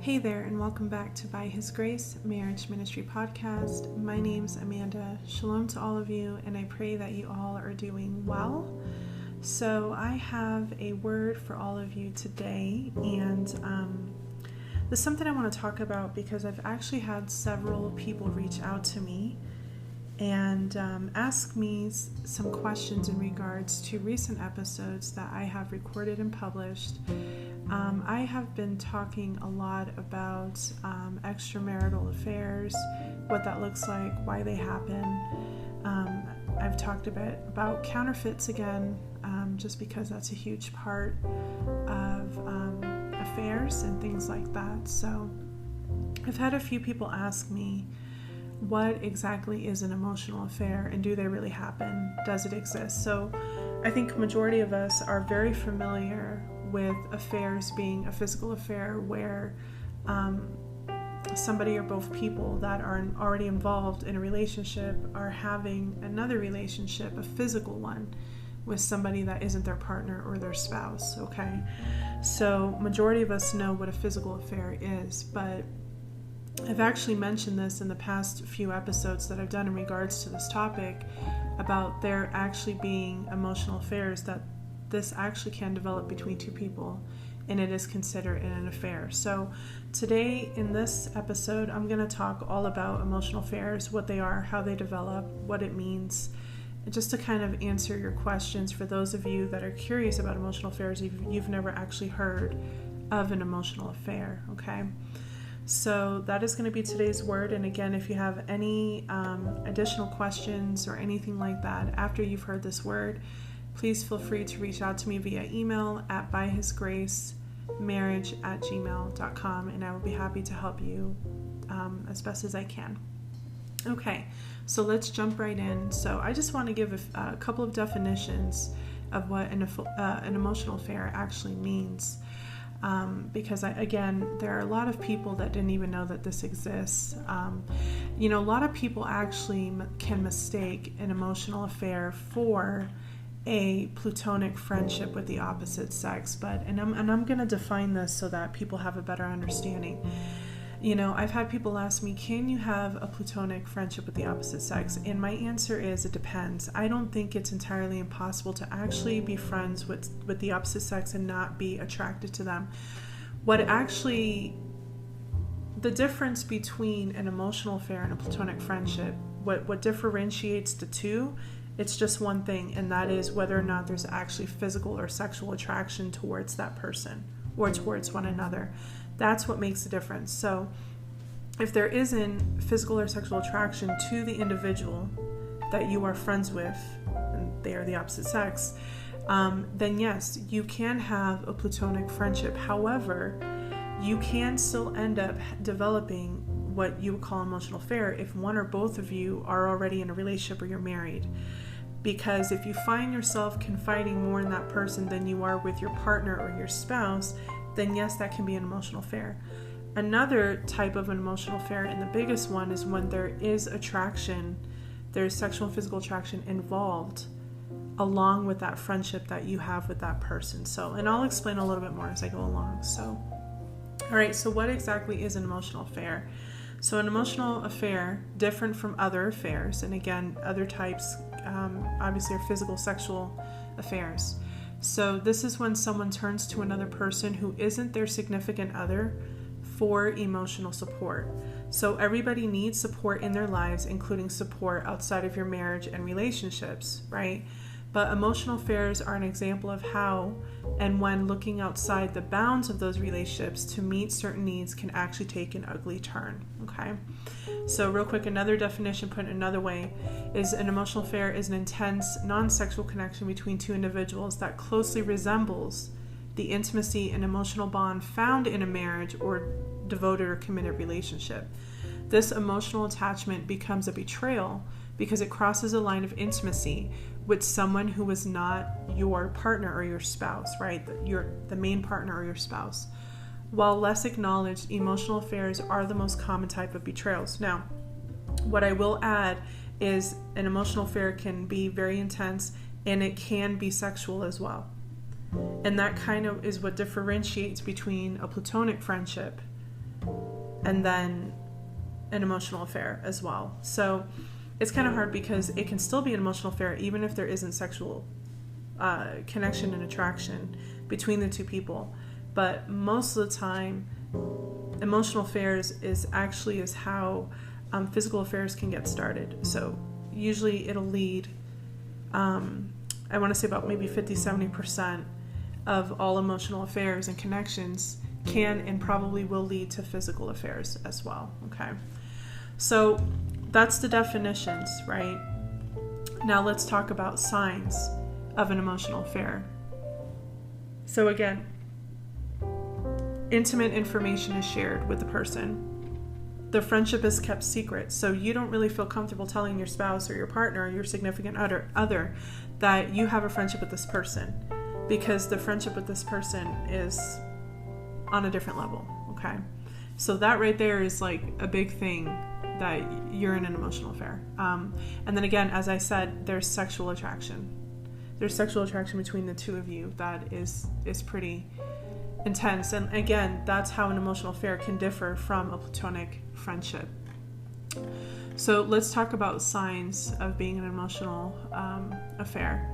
Hey there, and welcome back to By His Grace Marriage Ministry Podcast. My name's Amanda. Shalom to all of you, and I pray that you all are doing well. So I have a word for all of you today, and this is something I want to talk about because I've actually had several people reach out to me and ask me some questions in regards to recent episodes that I have recorded and published. I have been talking a lot about extramarital affairs, what that looks like, why they happen. I've talked a bit about counterfeits again, just because that's a huge part of affairs and things like that. So I've had a few people ask me, what exactly is an emotional affair, and do they really happen? Does it exist? So I think majority of us are very familiar with affairs being a physical affair where somebody or both people that are already involved in a relationship are having another relationship, a physical one, with somebody that isn't their partner or their spouse, okay? So majority of us know what a physical affair is, but I've actually mentioned this in the past few episodes that I've done in regards to this topic about there actually being emotional affairs, that this actually can develop between two people, and it is considered an affair. So today in this episode, I'm going to talk all about emotional affairs, what they are, how they develop, what it means, just to kind of answer your questions for those of you that are curious about emotional affairs, if you've never actually heard of an emotional affair, okay? So that is going to be today's word. And again, if you have any additional questions or anything like that after you've heard this word, please feel free to reach out to me via email at byhisgracemarriage@gmail.com, and I will be happy to help you as best as I can. Okay, so let's jump right in. So I just want to give a couple of definitions of what an emotional affair actually means. Because there are a lot of people that didn't even know that this exists. A lot of people actually can mistake an emotional affair for a platonic friendship with the opposite sex. And I'm going to define this so that people have a better understanding. I've had people ask me, can you have a platonic friendship with the opposite sex? And my answer is, it depends. I don't think it's entirely impossible to actually be friends with the opposite sex and not be attracted to them. The difference between an emotional affair and a platonic friendship, what differentiates the two, it's just one thing, and that is whether or not there's actually physical or sexual attraction towards that person or towards one another. That's what makes the difference. So if there isn't physical or sexual attraction to the individual that you are friends with, and they are the opposite sex, then yes, you can have a platonic friendship. However, you can still end up developing what you would call an emotional affair if one or both of you are already in a relationship or you're married. Because if you find yourself confiding more in that person than you are with your partner or your spouse, then yes, that can be an emotional affair. Another type of an emotional affair, and the biggest one, is when there is attraction, there's sexual and physical attraction involved along with that friendship that you have with that person. And I'll explain a little bit more as I go along. All right, so what exactly is an emotional affair? So an emotional affair, different from other affairs, and again, other types obviously are physical, sexual affairs. So this is when someone turns to another person who isn't their significant other for emotional support. So everybody needs support in their lives, including support outside of your marriage and relationships, right? But emotional affairs are an example of how and when looking outside the bounds of those relationships to meet certain needs can actually take an ugly turn, okay? So real quick, another definition put another way is an emotional affair is an intense, non-sexual connection between two individuals that closely resembles the intimacy and emotional bond found in a marriage or devoted or committed relationship. This emotional attachment becomes a betrayal because it crosses a line of intimacy with someone who is not your partner or your spouse, right? The main partner or your spouse. While less acknowledged, emotional affairs are the most common type of betrayals. Now, what I will add is an emotional affair can be very intense and it can be sexual as well. And that kind of is what differentiates between a platonic friendship and then an emotional affair as well. So it's kind of hard because it can still be an emotional affair even if there isn't sexual connection and attraction between the two people. But most of the time, emotional affairs is how physical affairs can get started. So usually it'll lead, I want to say about maybe 50-70% of all emotional affairs and connections can and probably will lead to physical affairs as well. Okay, so that's the definitions, right? Now let's talk about signs of an emotional affair. So again, intimate information is shared with the person. The friendship is kept secret, so you don't really feel comfortable telling your spouse or your partner or your significant other that you have a friendship with this person, because the friendship with this person is on a different level, okay? So that right there is like a big thing that you're in an emotional affair. And then again, as I said, there's sexual attraction. There's sexual attraction between the two of you that is pretty intense. And again, that's how an emotional affair can differ from a platonic friendship. So let's talk about signs of being an emotional affair.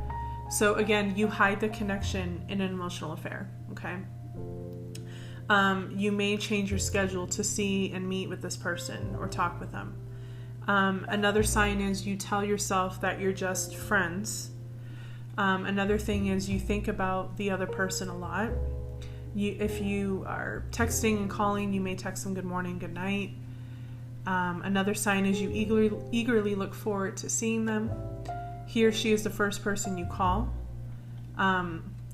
So again, you hide the connection in an emotional affair, okay? You may change your schedule to see and meet with this person or talk with them. Another sign is you tell yourself that you're just friends. Another thing is you think about the other person a lot. If you are texting and calling, you may text them good morning, good night. Another sign is you eagerly look forward to seeing them. He or she is the first person you call.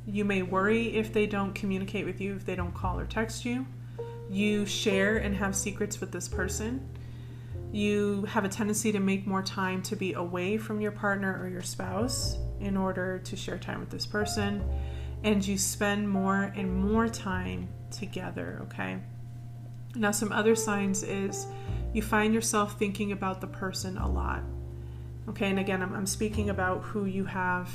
You may worry if they don't communicate with you, if they don't call or text you. You share and have secrets with this person. You have a tendency to make more time to be away from your partner or your spouse in order to share time with this person. And you spend more and more time together, okay? Now, some other signs is you find yourself thinking about the person a lot. Okay, and again, I'm speaking about who you have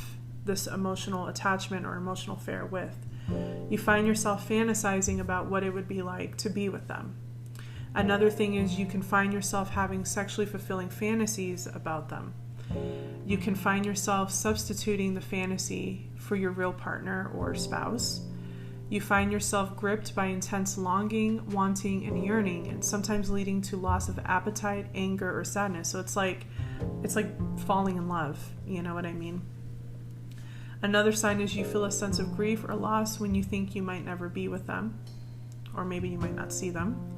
this emotional attachment or emotional affair with. You find yourself fantasizing about what it would be like to be with them. Another thing is you can find yourself having sexually fulfilling fantasies about them. You can find yourself substituting the fantasy for your real partner or spouse. You find yourself gripped by intense longing, wanting, and yearning, and sometimes leading to loss of appetite, anger, or sadness. So it's like falling in love, you know what I mean? Another sign is you feel a sense of grief or loss when you think you might never be with them, or maybe you might not see them.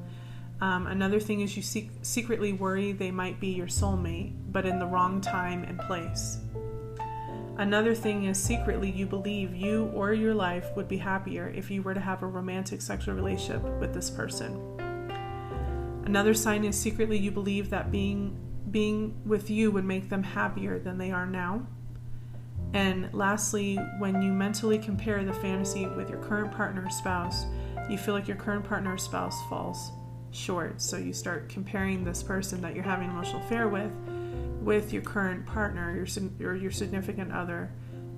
Another thing is you secretly worry they might be your soulmate, but in the wrong time and place. Another thing is secretly you believe you or your life would be happier if you were to have a romantic sexual relationship with this person. Another sign is secretly you believe that being with you would make them happier than they are now. And lastly, when you mentally compare the fantasy with your current partner or spouse, you feel like your current partner or spouse falls short. So you start comparing this person that you're having an emotional affair with your current partner, or your significant other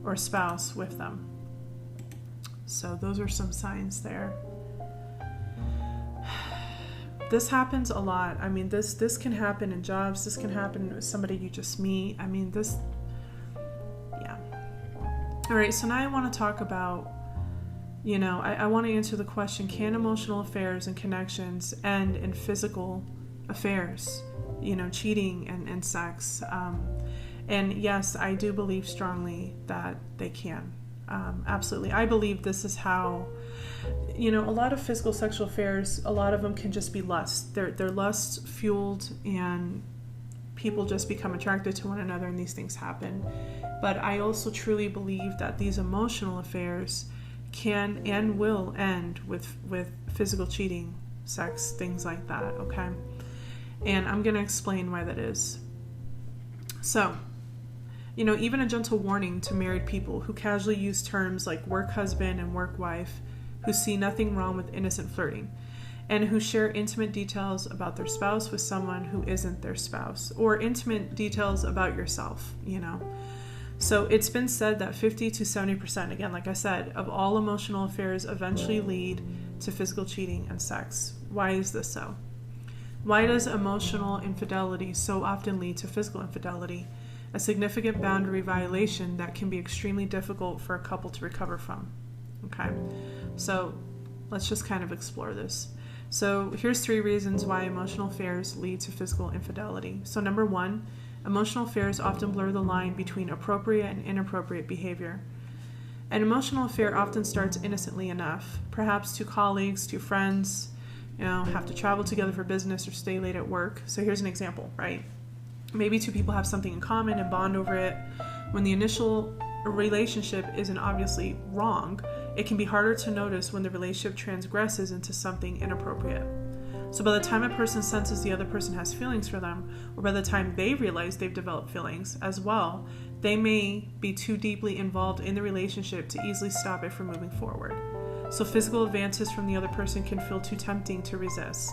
or spouse with them. So those are some signs there. This happens a lot. I mean, this can happen in jobs. This can happen with somebody you just meet. I mean, yeah. All right, so now I want to talk about, I want to answer the question, can emotional affairs and connections end in physical affairs? Cheating and sex. And yes, I do believe strongly that they can. Absolutely. I believe this is how, a lot of physical sexual affairs, a lot of them can just be lust. They're lust fueled, and people just become attracted to one another, and these things happen. But I also truly believe that these emotional affairs can and will end with physical cheating, sex, things like that, okay? And I'm going to explain why that is. So, even a gentle warning to married people who casually use terms like work husband and work wife, who see nothing wrong with innocent flirting, and who share intimate details about their spouse with someone who isn't their spouse, or intimate details about yourself, So it's been said that 50 to 70%, again, like I said, of all emotional affairs eventually lead to physical cheating and sex. Why is this so? Why does emotional infidelity so often lead to physical infidelity, a significant boundary violation that can be extremely difficult for a couple to recover from? Okay, so let's just kind of explore this. So here's 3 reasons why emotional affairs lead to physical infidelity. So number 1, emotional affairs often blur the line between appropriate and inappropriate behavior. An emotional affair often starts innocently enough, perhaps 2 colleagues, 2 friends, have to travel together for business or stay late at work. So here's an example, right? Maybe 2 people have something in common and bond over it. When the initial relationship isn't obviously wrong, it can be harder to notice when the relationship transgresses into something inappropriate. So by the time a person senses the other person has feelings for them, or by the time they realize they've developed feelings as well, they may be too deeply involved in the relationship to easily stop it from moving forward. So physical advances from the other person can feel too tempting to resist.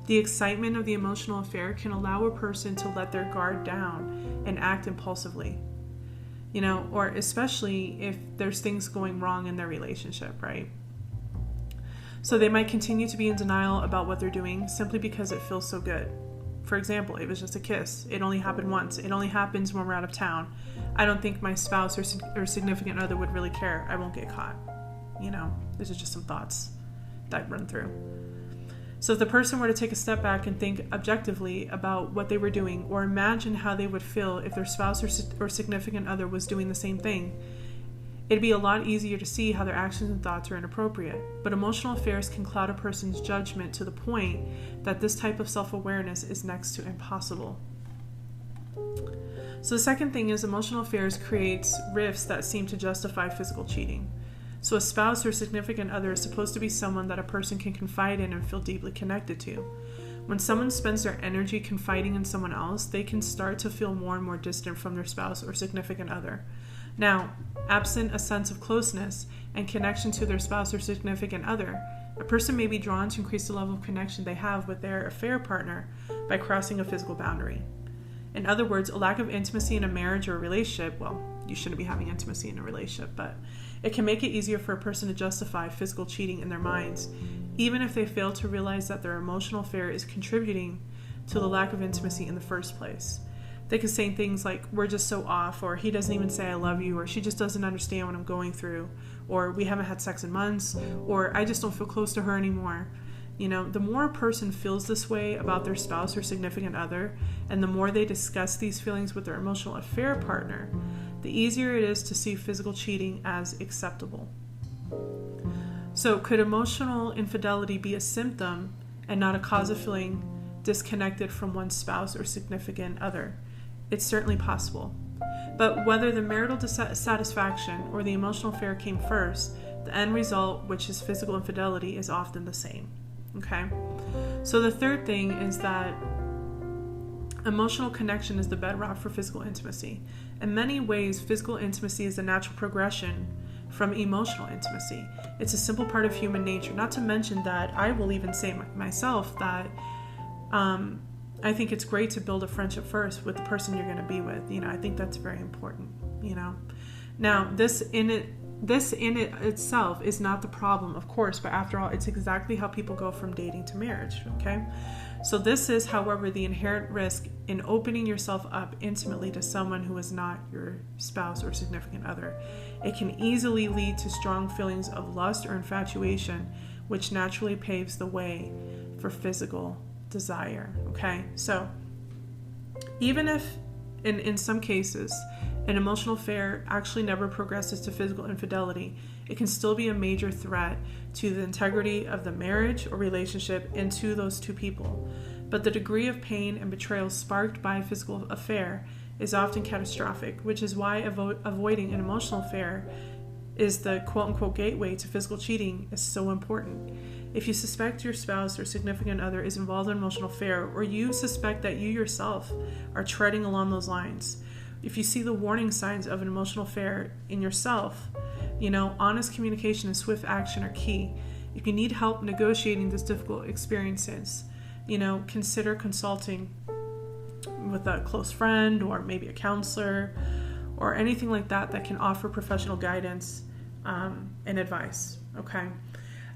The excitement of the emotional affair can allow a person to let their guard down and act impulsively. Or especially if there's things going wrong in their relationship, right? So they might continue to be in denial about what they're doing simply because it feels so good. For example, it was just a kiss. It only happened once. It only happens when we're out of town. I don't think my spouse or significant other would really care. I won't get caught. These are just some thoughts that run through. So if the person were to take a step back and think objectively about what they were doing, or imagine how they would feel if their spouse or significant other was doing the same thing, it'd be a lot easier to see how their actions and thoughts are inappropriate. But emotional affairs can cloud a person's judgment to the point that this type of self-awareness is next to impossible. So the second thing is emotional affairs creates rifts that seem to justify physical cheating. So a spouse or significant other is supposed to be someone that a person can confide in and feel deeply connected to. When someone spends their energy confiding in someone else, they can start to feel more and more distant from their spouse or significant other. Now, absent a sense of closeness and connection to their spouse or significant other, a person may be drawn to increase the level of connection they have with their affair partner by crossing a physical boundary. In other words, a lack of intimacy in a marriage or a relationship, well, you shouldn't be having intimacy in a relationship, but it can make it easier for a person to justify physical cheating in their minds, even if they fail to realize that their emotional affair is contributing to the lack of intimacy in the first place. They could say things like, we're just so off, or he doesn't even say I love you, or she just doesn't understand what I'm going through, or we haven't had sex in months, or I just don't feel close to her anymore. The more a person feels this way about their spouse or significant other, and the more they discuss these feelings with their emotional affair partner, the easier it is to see physical cheating as acceptable. So could emotional infidelity be a symptom and not a cause of feeling disconnected from one's spouse or significant other? It's certainly possible. But whether the marital dissatisfaction or the emotional affair came first, the end result, which is physical infidelity, is often the same. Okay? So the third thing is that emotional connection is the bedrock for physical intimacy. In many ways, physical intimacy is a natural progression from emotional intimacy. It's a simple part of human nature. Not to mention that I will even say myself that I think it's great to build a friendship first with the person you're going to be with. I think that's very important. Now this in it itself is not the problem, of course, but after all, it's exactly how people go from dating to marriage. Okay. So this is, however, the inherent risk in opening yourself up intimately to someone who is not your spouse or significant other. It can easily lead to strong feelings of lust or infatuation, which naturally paves the way for physical desire. Okay, so even if in some cases an emotional affair actually never progresses to physical infidelity, it can still be a major threat to the integrity of the marriage or relationship and to those 2 people. But the degree of pain and betrayal sparked by a physical affair is often catastrophic, which is why avoiding an emotional affair is the quote-unquote gateway to physical cheating is so important. If you suspect your spouse or significant other is involved in an emotional affair, or you suspect that you yourself are treading along those lines, if you see the warning signs of an emotional affair in yourself, honest communication and swift action are key. If you need help negotiating these difficult experiences, consider consulting with a close friend or maybe a counselor or anything like that can offer professional guidance and advice. Okay.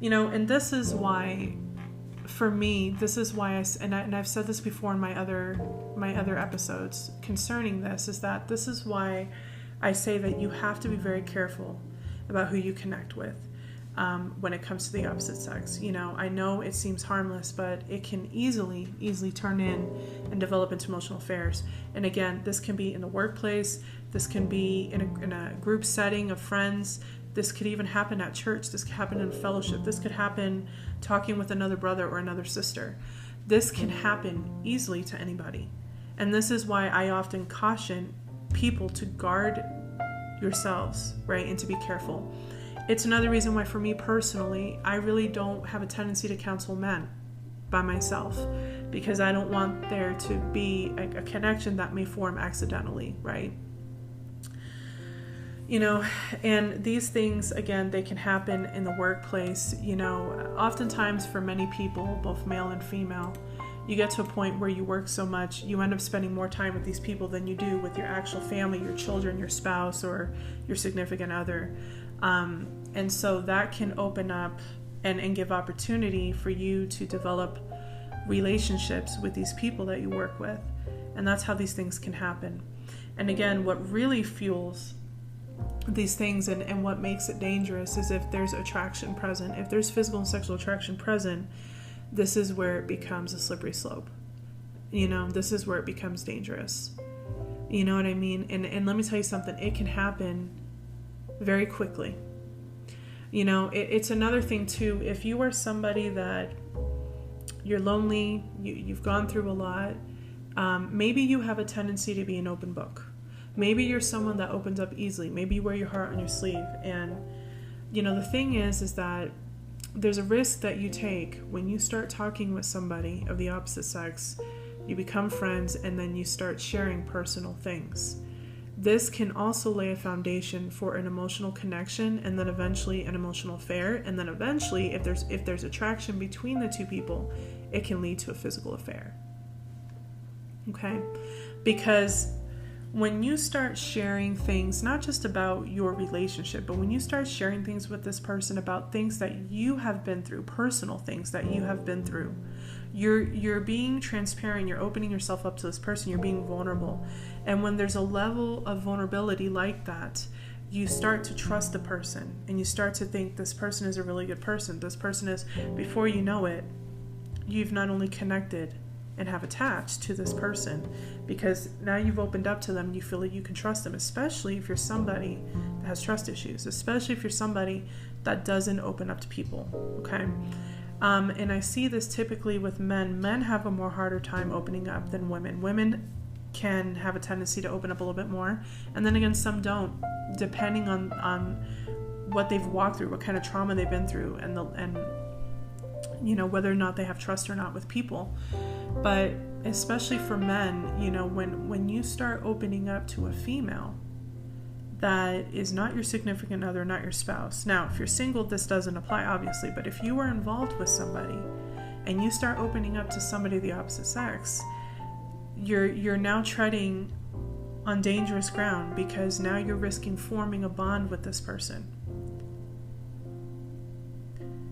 And this is why, for me, this is why and I've said this before in my other episodes concerning this, is that this is why I say that you have to be very careful about who you connect with when it comes to the opposite sex. I know it seems harmless, but it can easily turn in and develop into emotional affairs. And again, this can be in the workplace, this can be in a group setting of friends, this could even happen at church, this could happen in a fellowship, this could happen talking with another brother or another sister. This can happen easily to anybody. And this is why I often caution people to guard yourselves, right, and to be careful. It's another reason why, for me personally, I really don't have a tendency to counsel men by myself, because I don't want there to be a connection that may form accidentally, right? And these things, again, they can happen in the workplace. Oftentimes for many people, both male and female, you get to a point where you work so much, you end up spending more time with these people than you do with your actual family, your children, your spouse, or your significant other. And so that can open up and give opportunity for you to develop relationships with these people that you work with. And that's how these things can happen. And again, what really fuels these things and what makes it dangerous is if there's attraction present. If there's physical and sexual attraction present, this is where it becomes a slippery slope. This is where it becomes dangerous. You know what I mean? And let me tell you something, it can happen very quickly. It's another thing too, if you are somebody that you're lonely, you've gone through a lot, maybe you have a tendency to be an open book. Maybe you're someone that opens up easily. Maybe you wear your heart on your sleeve. And, the thing is that there's a risk that you take when you start talking with somebody of the opposite sex. You become friends, and then you start sharing personal things. This can also lay a foundation for an emotional connection, and then eventually an emotional affair. And then eventually, if there's attraction between the two people, it can lead to a physical affair. Okay? Because when you start sharing things, not just about your relationship, but when you start sharing things with this person about things that you have been through, personal things that you have been through, you're being transparent, you're opening yourself up to this person, you're being vulnerable. And when there's a level of vulnerability like that, you start to trust the person, and you start to think this person is a really good person. This person is, before you know it, you've not only connected and have attached to this person, because now you've opened up to them and you feel like you can trust them, especially if you're somebody that has trust issues, especially if you're somebody that doesn't open up to people, okay? And I see this typically with men. Men have a more harder time opening up than women. Women can have a tendency to open up a little bit more, and then again, some don't, depending on what they've walked through, what kind of trauma they've been through, and whether or not they have trust or not with people. But especially for men, when you start opening up to a female that is not your significant other, not your spouse. Now, if you're single, this doesn't apply, obviously, but if you are involved with somebody and you start opening up to somebody of the opposite sex, you're now treading on dangerous ground, because now you're risking forming a bond with this person.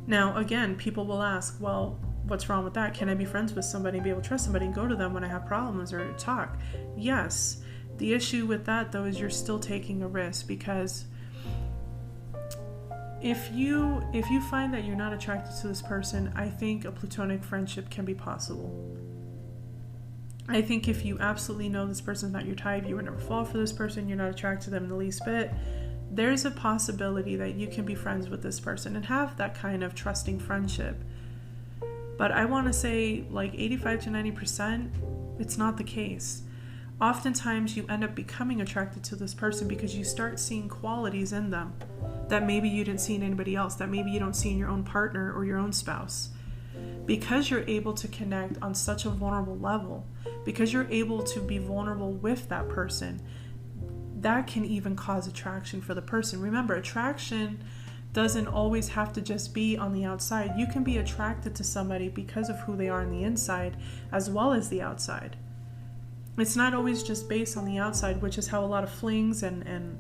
Now, again, people will ask, well, what's wrong with that? Can I be friends with somebody and be able to trust somebody and go to them when I have problems or talk? Yes. The issue with that, though, is you're still taking a risk, because if you find that you're not attracted to this person, I think a platonic friendship can be possible. I think if you absolutely know this person's not your type, you would never fall for this person, you're not attracted to them in the least bit, there's a possibility that you can be friends with this person and have that kind of trusting friendship. But I want to say, like 85 to 90%, it's not the case. Oftentimes you end up becoming attracted to this person because you start seeing qualities in them that maybe you didn't see in anybody else, that maybe you don't see in your own partner or your own spouse. Because you're able to connect on such a vulnerable level, because you're able to be vulnerable with that person, that can even cause attraction for the person. Remember, attraction doesn't always have to just be on the outside. You can be attracted to somebody because of who they are on the inside as well as the outside. It's not always just based on the outside, which is how a lot of flings and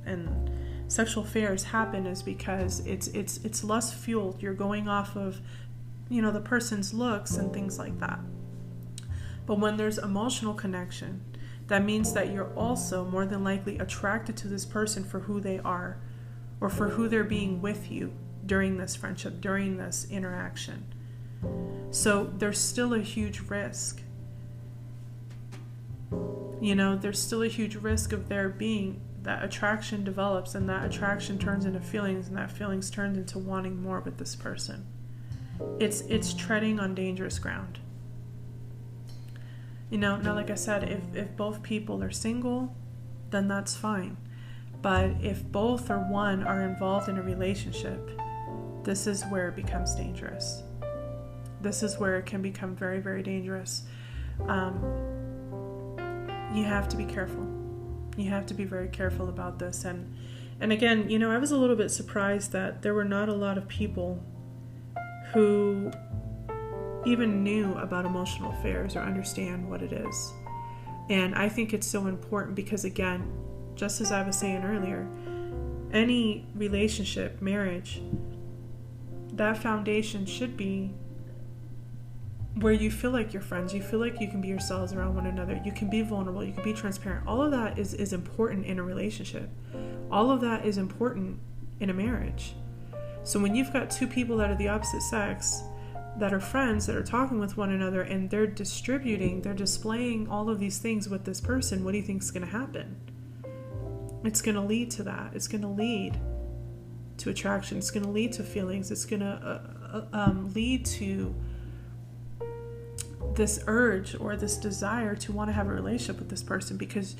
sexual affairs happen is because it's lust fueled. You're going off of, the person's looks and things like that. But when there's emotional connection, that means that you're also more than likely attracted to this person for who they are, or for who they're being with you during this friendship, during this interaction. So there's still a huge risk. There's still a huge risk of there being that attraction develops, and that attraction turns into feelings, and that feelings turns into wanting more with this person. It's treading on dangerous ground. Now, like I said, if both people are single, then that's fine. But if both or one are involved in a relationship, this is where it becomes dangerous. This is where it can become very, very dangerous. You have to be careful. You have to be very careful about this. And again, I was a little bit surprised that there were not a lot of people who even knew about emotional affairs or understand what it is. And I think it's so important because, again, just as I was saying earlier, any relationship, marriage, that foundation should be where you feel like you're friends, you feel like you can be yourselves around one another, you can be vulnerable, you can be transparent. All of that is important in a relationship. All of that is important in a marriage. So when you've got two people that are the opposite sex, that are friends, that are talking with one another, and they're displaying all of these things with this person, what do you think is going to happen? It's going to lead to that. It's going to lead to attraction. It's going to lead to feelings. It's going to lead to this urge or this desire to want to have a relationship with this person, because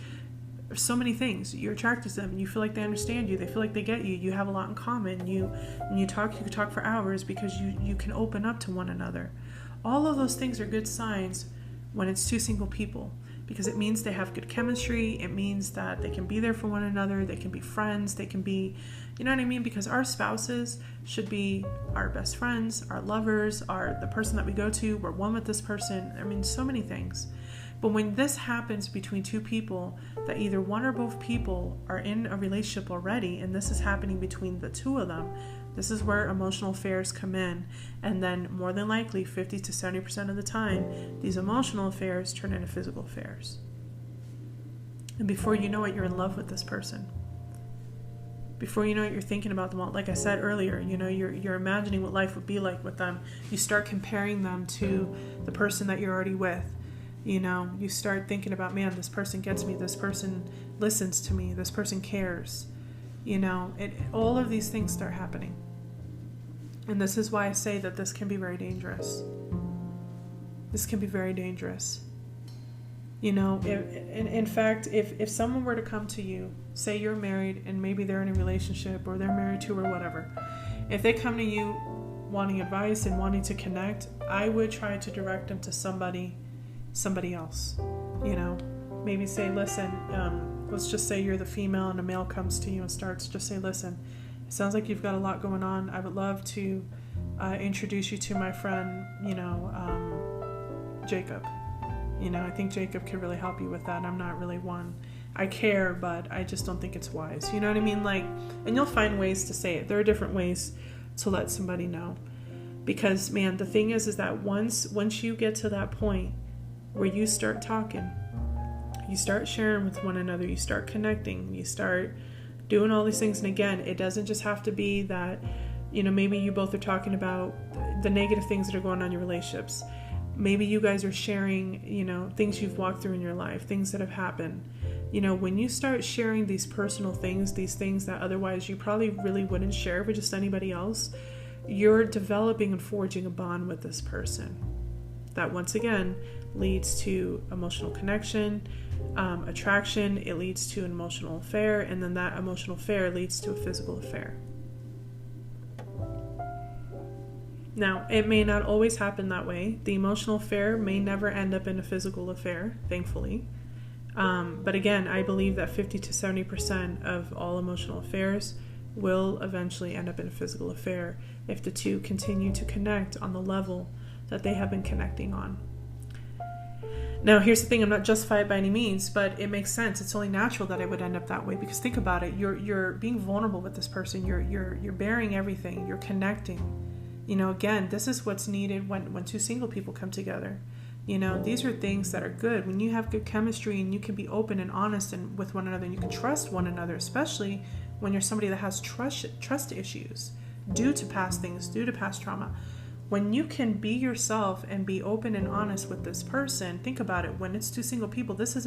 there's so many things. You're attracted to them, you feel like they understand you, they feel like they get you, you have a lot in common, when you could talk for hours because you can open up to one another. All of those things are good signs when it's two single people, because it means they have good chemistry. It means that they can be there for one another, they can be friends, they can be, you know what I mean? Because our spouses should be our best friends, our lovers, the person that we go to, we're one with this person. I mean, so many things. But when this happens between two people, that either one or both people are in a relationship already, and this is happening between the two of them, this is where emotional affairs come in. And then more than likely, 50 to 70% of the time, these emotional affairs turn into physical affairs. And before you know it, you're in love with this person. Before you know it, you're thinking about them all. Like I said earlier, you're imagining what life would be like with them. You start comparing them to the person that you're already with. You start thinking about, man, this person gets me, this person listens to me, this person cares. All of these things start happening. And this is why I say that this can be very dangerous. This can be very dangerous. In fact, if someone were to come to you, say you're married and maybe they're in a relationship or they're married to or whatever, if they come to you wanting advice and wanting to connect, I would try to direct them to somebody else. Maybe say, listen, let's just say you're the female and a male comes to you and starts, just say, listen, it sounds like you've got a lot going on. I would love to introduce you to my friend, Jacob. I think Jacob could really help you with that. I'm not really one. I care, but I just don't think it's wise. You know what I mean? And you'll find ways to say it. There are different ways to let somebody know. Because, man, the thing is that once you get to that point where you start talking, you start sharing with one another, you start connecting, you start doing all these things. And again, it doesn't just have to be that, maybe you both are talking about the negative things that are going on in your relationships. Maybe you guys are sharing, things you've walked through in your life, things that have happened. When you start sharing these personal things, these things that otherwise you probably really wouldn't share with just anybody else, you're developing and forging a bond with this person. That once again leads to emotional connection, attraction, it leads to an emotional affair, and then that emotional affair leads to a physical affair. Now, it may not always happen that way. The emotional affair may never end up in a physical affair, thankfully. But again, I believe that 50 to 70% of all emotional affairs will eventually end up in a physical affair if the two continue to connect on the level that they have been connecting on. Now, here's the thing, I'm not justified by any means, but it makes sense. It's only natural that I would end up that way, because think about it. You're being vulnerable with this person. You're bearing everything. You're connecting. Again, this is what's needed when two single people come together. These are things that are good. When you have good chemistry and you can be open and honest and with one another, and you can trust one another, especially when you're somebody that has trust issues due to past things, due to past trauma. When you can be yourself and be open and honest with this person, think about it. When it's two single people, this is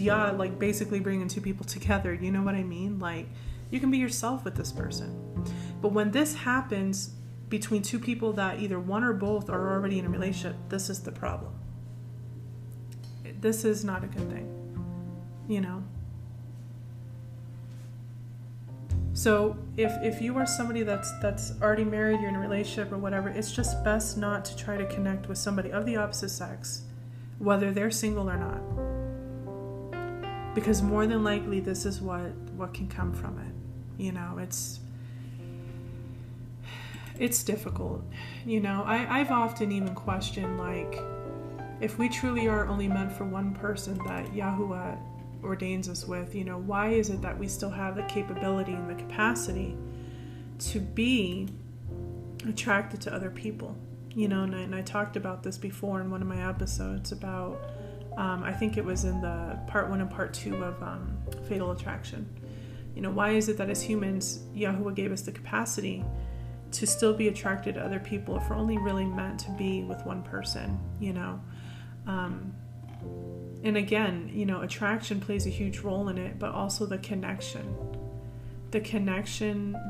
like basically bringing two people together. You know what I mean? Like, you can be yourself with this person. But when this happens between two people that either one or both are already in a relationship, this is the problem. This is not a good thing. So if you are somebody that's already married, you're in a relationship or whatever, it's just best not to try to connect with somebody of the opposite sex, whether they're single or not. Because more than likely, this is what can come from it. It's difficult. I've often even questioned, like, if we truly are only meant for one person that Yahuwah ordains us with, why is it that we still have the capability and the capacity to be attracted to other people? And I talked about this before in one of my episodes about, I think it was in the part 1 and part 2 of Fatal Attraction. Why is it that as humans, Yahuwah gave us the capacity to still be attracted to other people if we're only really meant to be with one person, And again, attraction plays a huge role in it, but also the connection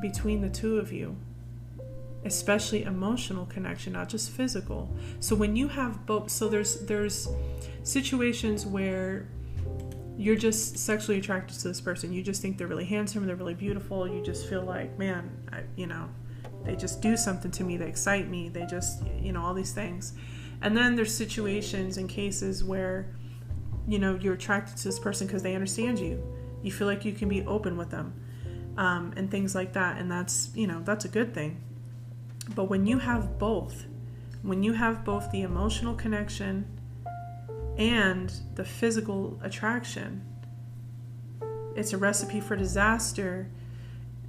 between the two of you, especially emotional connection, not just physical. So when you have both, so there's situations where you're just sexually attracted to this person. You just think they're really handsome, they're really beautiful. You just feel like, man, they just do something to me. They excite me. They just, all these things. And then there's situations and cases where you're attracted to this person because they understand you. You feel like you can be open with them, and things like that. And that's a good thing. But when you have both the emotional connection and the physical attraction, it's a recipe for disaster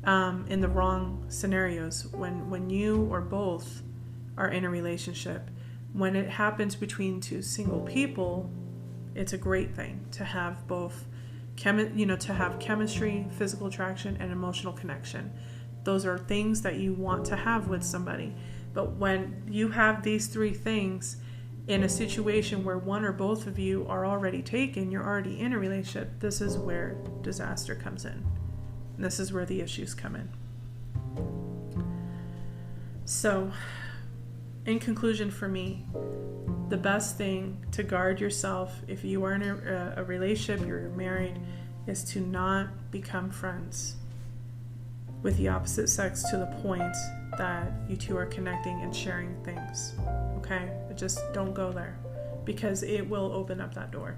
in the wrong scenarios. When you or both are in a relationship, when it happens between two single people, it's a great thing to have both, to have chemistry, physical attraction, and emotional connection. Those are things that you want to have with somebody. But when you have these three things in a situation where one or both of you are already taken, you're already in a relationship, this is where disaster comes in. And this is where the issues come in. So, in conclusion for me, the best thing to guard yourself if you are in a relationship, you're married, is to not become friends with the opposite sex to the point that you two are connecting and sharing things. Okay? Just don't go there, because it will open up that door.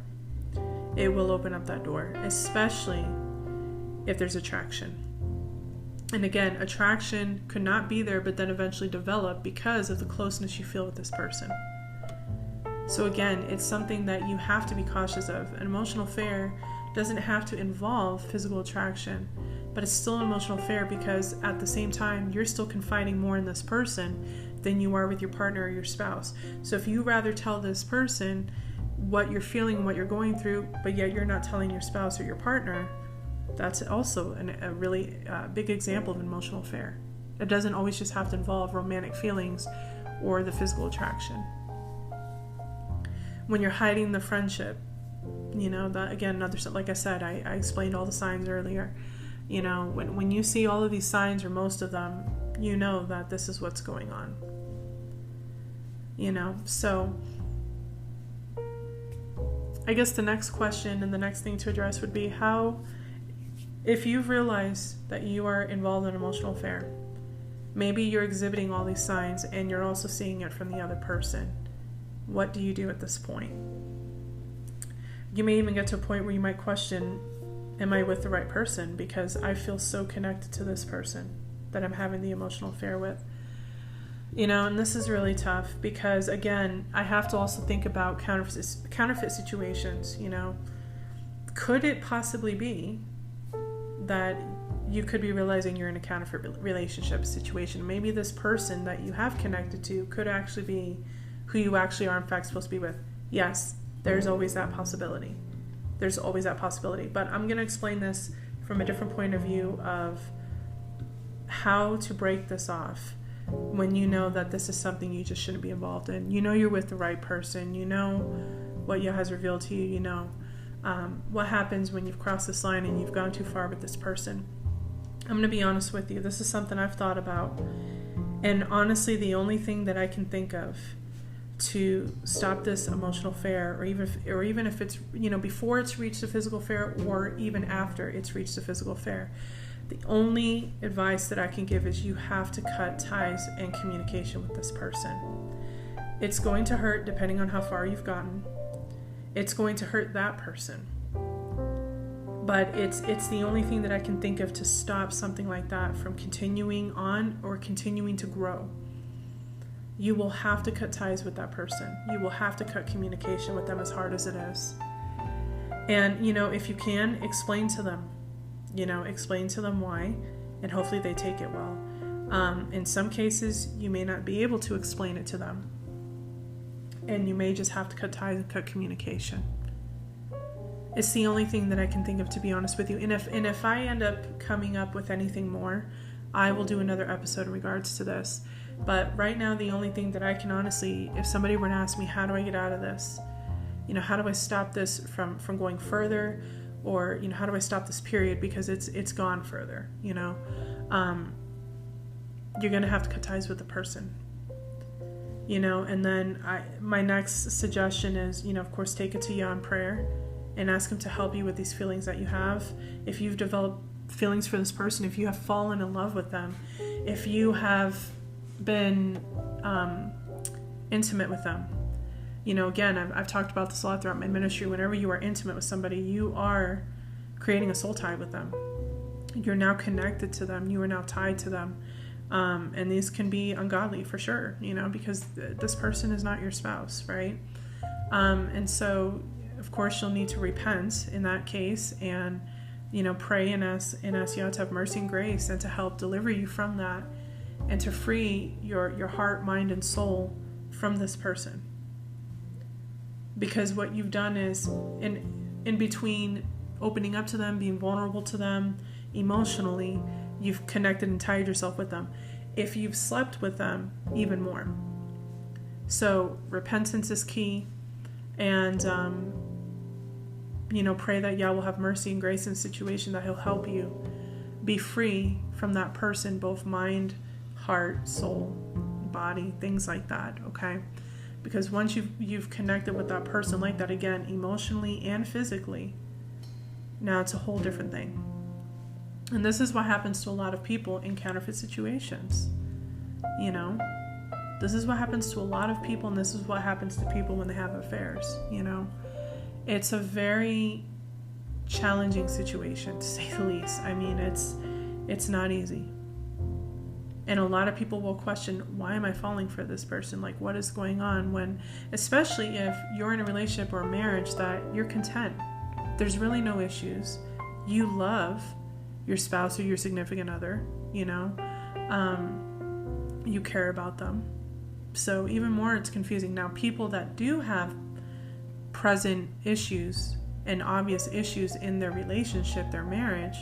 It will open up that door, especially if there's attraction. And again, attraction could not be there, but then eventually develop because of the closeness you feel with this person. So again, it's something that you have to be cautious of. An emotional affair doesn't have to involve physical attraction, but it's still an emotional affair because at the same time, you're still confiding more in this person than you are with your partner or your spouse. So if you rather tell this person what you're feeling and what you're going through, but yet you're not telling your spouse or your partner, that's also a really big example of an emotional affair. It doesn't always just have to involve romantic feelings or the physical attraction. When you're hiding the friendship, that again, like I said, I explained all the signs earlier. When you see all of these signs, or most of them, you know that this is what's going on. So I guess the next question and the next thing to address would be if you've realized that you are involved in an emotional affair, maybe you're exhibiting all these signs and you're also seeing it from the other person. What do you do at this point? You may even get to a point where you might question, am I with the right person? Because I feel so connected to this person that I'm having the emotional affair with. And this is really tough because, again, I have to also think about counterfeit situations. Could it possibly be that you could be realizing you're in a counterfeit relationship situation? Maybe this person that you have connected to could actually be who you actually are in fact supposed to be with. Yes, there's always that possibility. But I'm going to explain this from a different point of view of how to break this off when you know that this is something you just shouldn't be involved in. You're with the right person. What Yah has revealed to you. What happens when you've crossed this line and you've gone too far with this person. I'm going to be honest with you. This is something I've thought about. And honestly, the only thing that I can think of to stop this emotional affair, or even if it's, before it's reached a physical affair, or even after it's reached a physical affair, the only advice that I can give is you have to cut ties and communication with this person. It's going to hurt depending on how far you've gotten. It's going to hurt that person. But it's the only thing that I can think of to stop something like that from continuing on or continuing to grow. You will have to cut ties with that person. You will have to cut communication with them, as hard as it is. And, if you can, explain to them. Explain to them why, and hopefully they take it well. In some cases, you may not be able to explain it to them, and you may just have to cut ties and cut communication. It's the only thing that I can think of, to be honest with you. And if I end up coming up with anything more, I will do another episode in regards to this. But right now, the only thing that I can honestly, if somebody were to ask me, how do I get out of this? How do I stop this from going further? Or, how do I stop this period because it's gone further, You're going to have to cut ties with the person, and then my next suggestion is, of course, take it to Yah in prayer and ask him to help you with these feelings that you have. If you've developed feelings for this person, if you have fallen in love with them, if you have been intimate with them, again, I've talked about this a lot throughout my ministry. Whenever you are intimate with somebody, you are creating a soul tie with them. You're now connected to them. You are now tied to them. And these can be ungodly for sure, because this person is not your spouse, right? And so, of course, you'll need to repent in that case and, pray and ask Yah to have mercy and grace and to help deliver you from that and to free your heart, mind, and soul from this person. Because what you've done is, in between opening up to them, being vulnerable to them emotionally, you've connected and tied yourself with them. If you've slept with them, even more. So repentance is key, and pray that Yah will have mercy and grace in the situation, that he'll help you be free from that person, both mind, heart, soul, body, things like that, okay? Because once you've connected with that person like that, again, emotionally and physically, now it's a whole different thing. And this is what happens to a lot of people in counterfeit situations. This is what happens to a lot of people, and this is what happens to people when they have affairs, It's a very challenging situation, to say the least. I mean, it's not easy. And a lot of people will question, why am I falling for this person? Like, what is going on? When, especially if you're in a relationship or a marriage that you're content, there's really no issues. You love your spouse or your significant other, you care about them. So even more, it's confusing. Now, people that do have present issues and obvious issues in their relationship, their marriage,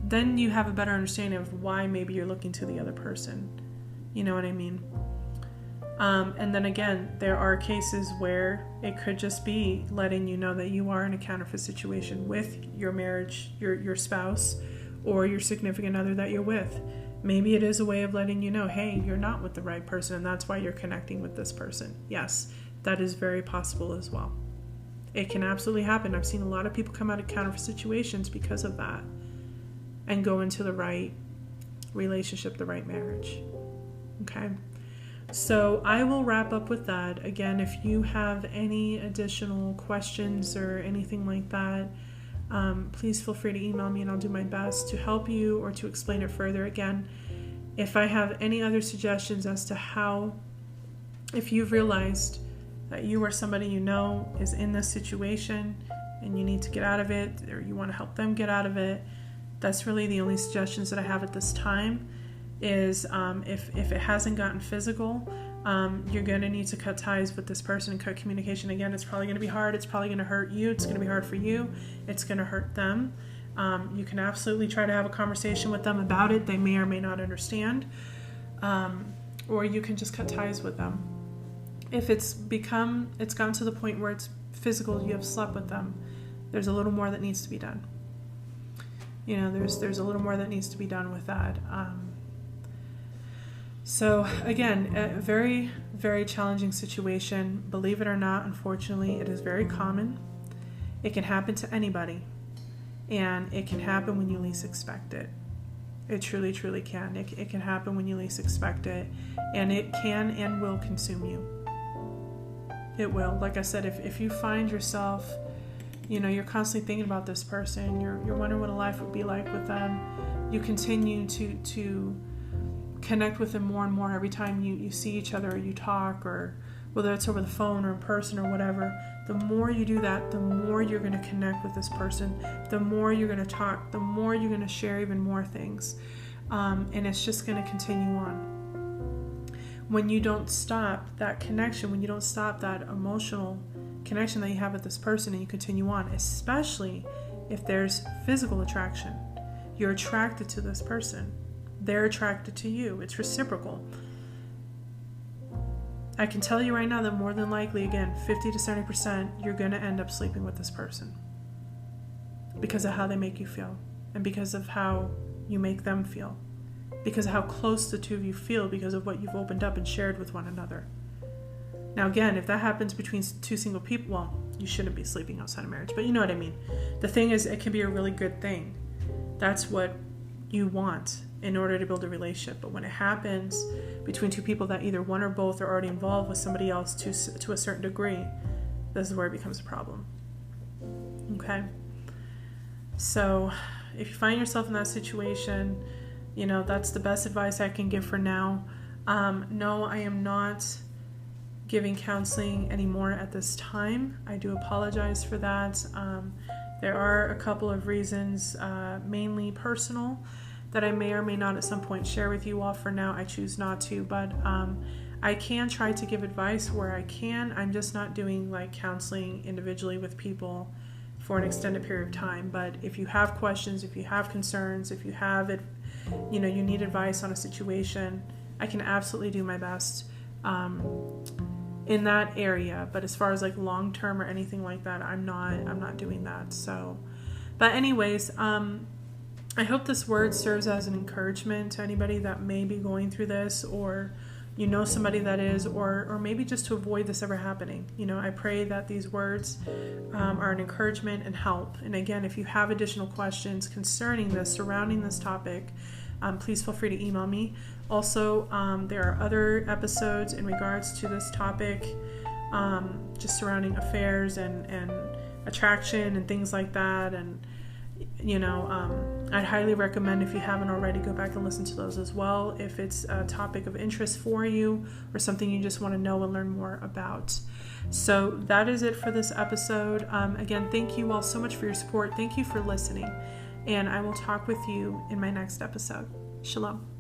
then you have a better understanding of why maybe you're looking to the other person. You know what I mean? And then again, there are cases where it could just be letting you know that you are in a counterfeit situation with your marriage, your spouse, or your significant other that you're with. Maybe it is a way of letting you know, hey, you're not with the right person, and that's why you're connecting with this person. Yes, that is very possible as well. It can absolutely happen. I've seen a lot of people come out of counterfeit situations because of that and go into the right relationship, the right marriage. Okay? So I will wrap up with that. Again, if you have any additional questions or anything like that, please feel free to email me and I'll do my best to help you or to explain it further. Again, If I have any other suggestions as to how, if you've realized that you or somebody you know is in this situation and you need to get out of it, or you want to help them get out of it, that's really the only suggestions that I have at this time. Is if it hasn't gotten physical, you're going to need to cut ties with this person and cut communication. Again, it's probably going to be hard. It's probably going to hurt you. It's going to be hard for you. It's going to hurt them. You can absolutely try to have a conversation with them about it. They may or may not understand. Or you can just cut ties with them. If it's gotten to the point where it's physical, you have slept with them, there's a little more that needs to be done. There's a little more that needs to be done with that. So again, a very, very challenging situation. Believe it or not, unfortunately, it is very common. It can happen to anybody. And it can happen when you least expect it. It truly, truly can. It can happen when you least expect it. And it can and will consume you. It will. Like I said, if you find yourself, you're constantly thinking about this person, you're wondering what a life would be like with them, you continue to connect with them more and more every time you see each other or you talk, or whether it's over the phone or in person or whatever. The more you do that, the more you're going to connect with this person, the more you're going to talk, the more you're going to share even more things. And it's just going to continue on. When you don't stop that connection, when you don't stop that emotional connection that you have with this person and you continue on, especially if there's physical attraction, you're attracted to this person. They're attracted to you. It's reciprocal. I can tell you right now that more than likely, again, 50 to 70%, you're going to end up sleeping with this person because of how they make you feel and because of how you make them feel, because of how close the two of you feel, because of what you've opened up and shared with one another. Now, again, if that happens between two single people, well, you shouldn't be sleeping outside of marriage, but you know what I mean. The thing is, it can be a really good thing. That's what you want in order to build a relationship. But when it happens between two people that either one or both are already involved with somebody else to a certain degree, this is where it becomes a problem. Okay? So if you find yourself in that situation, that's the best advice I can give for now. No, I am not giving counseling anymore at this time. I do apologize for that. There are a couple of reasons, mainly personal, that I may or may not at some point share with you all. For now, I choose not to, but I can try to give advice where I can. I'm just not doing like counseling individually with people for an extended period of time. But if you have questions, if you have concerns, if you have it, you need advice on a situation, I can absolutely do my best in that area. But as far as like long term or anything like that, I'm not doing that. So, but anyways, I hope this word serves as an encouragement to anybody that may be going through this, or somebody that is, or maybe just to avoid this ever happening. I pray that these words are an encouragement and help. And again, if you have additional questions concerning this, surrounding this topic, please feel free to email me. Also, there are other episodes in regards to this topic, just surrounding affairs and attraction and things like that. And I'd highly recommend, if you haven't already, go back and listen to those as well, if it's a topic of interest for you or something you just want to know and learn more about. So that is it for this episode. Again, thank you all so much for your support. Thank you for listening, and I will talk with you in my next episode. Shalom.